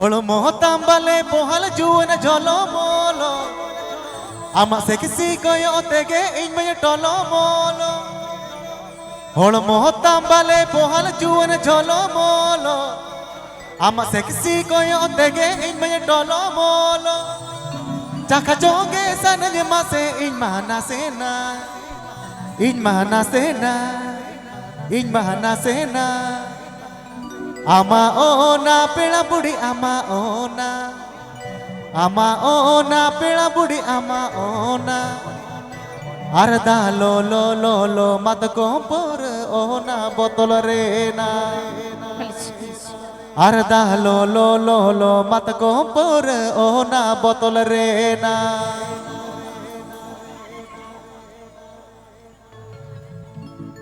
Mohotambale pohal juana jolo molo ama sekisi koyo tege inme tolo molo mohotambale pohal juana jolo molo ama sekisi koyo tege inme tolo molo chaka joge sanage mase in mahana sena ama ona pela budi ama ona pela budi ama ona arda lo mat kompor ona botol rena arda lo mat kompor ona botol rena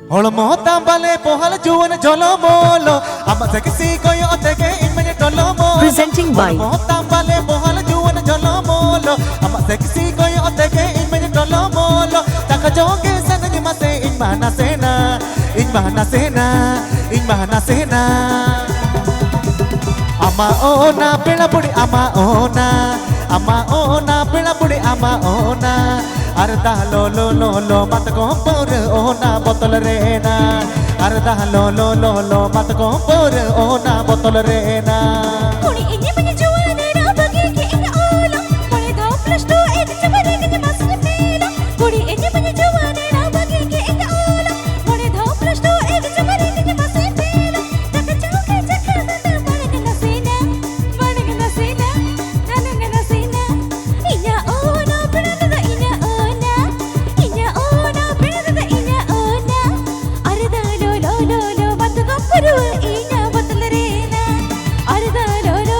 mohotambale pohal juana jolo molo ama sekisi koyo tege inme tolo molo presenting by mohotambale pohal juana jolo molo ama sekisi koyo tege inme tolo molo taka joge sanage mase in mahana sena ama ona pela budi ama ona pela budi ama ona arda lo mat kompor ona botol rena arda lo mat kompor ona botol rena kuni inye punya juana na bagi ke inga ola kuni dao plus 2 ek chamare ke masne pela kuni inye punya juana na bagi ke inga ola kuni dao plus 2 ek chamare ke masne pela taka chauke chakha dana managna sena nanangna sena inya ona pinada inya ona pinada inya ona arda lo mat kompor inya botol rena arda lo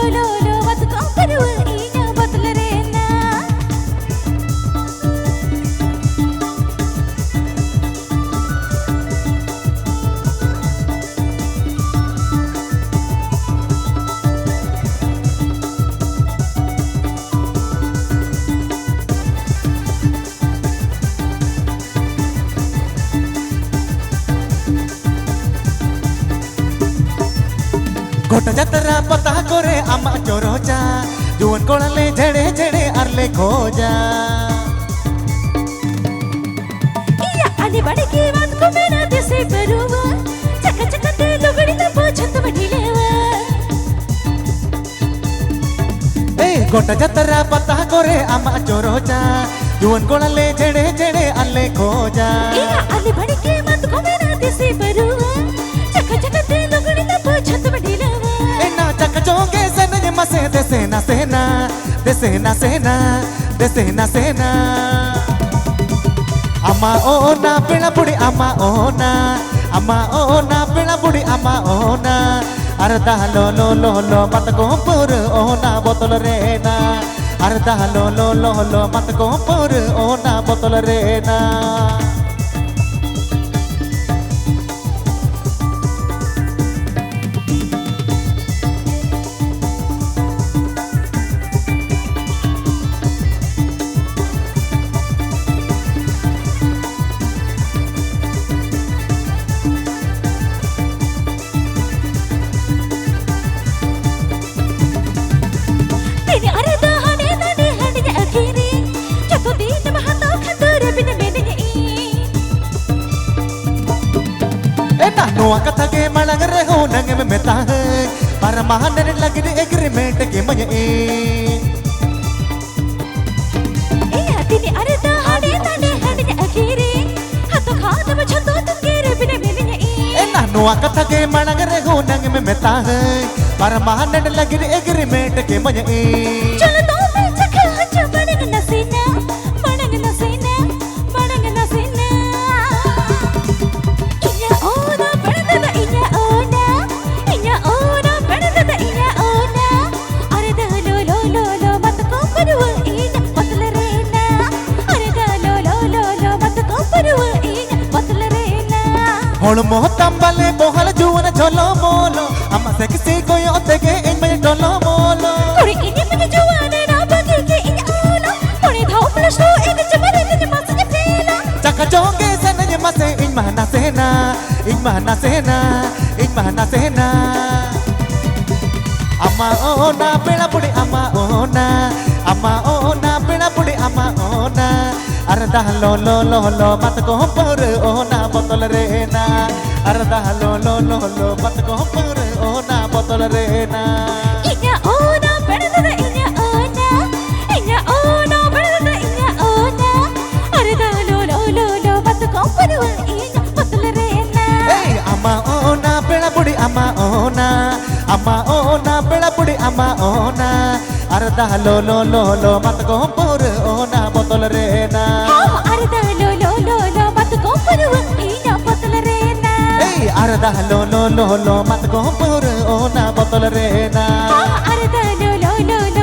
mat kompor inya botol rena Kota jatra pata kore ama chorocha juan kolale jede arle khoja iya ane bade ki baat ko mera dise peruwa chaka te lugadi na pochhat badilewa kota jatra pata kore ama chorocha juan kolale jede arle khoja iya ane bade ki baat ko mera dise peruwa chaka te lugadi na pochhat badilewa chaka joge sanage mase desena sena ama ona pela budi ama ona pela budi ama ona arda lo mat kompor ona botol rena arda lo mat kompor ona botol rena tini arda hane hane akhiri chato din mahato khadur bin menye ena noa katha ke malang re ho nang me meta para mahan ne lagde agreement ke manye iya tini arda hane akhiri hato khadam chato tungere bin menye ena noa katha ke malang re ho nang me meta para mahan ne lagde agreement ke manye chalo to me chakha hacha managna sena inya ona pinada inya ona pinada inya ona arda lo mat kompor inya botol rena arda lo mat kompor inya botol rena mohotambale pohal juana jolo molo ama sekisi koyo tege inme tolo molo kuri inye punya juana na bagi ke inya ola kuri dao plus 2 ek chamare ke masne pela chaka joge sanage mase in mahana sena Ama ona pela pudi ama ona pela pudi ama ona arda lo mat ko por ona botol rena arda lo mat ko por ona botol rena Inya ona pedada inya ona pedada inya ona arda lo bat ko paru inya botol rena hey ama ona pela pudi ama ona pela pudi ama ona arda lo mat ko por ona botol rena arda lo bat ko paru inya botol rena hey arda lo mat ko por ona botol rena arda lo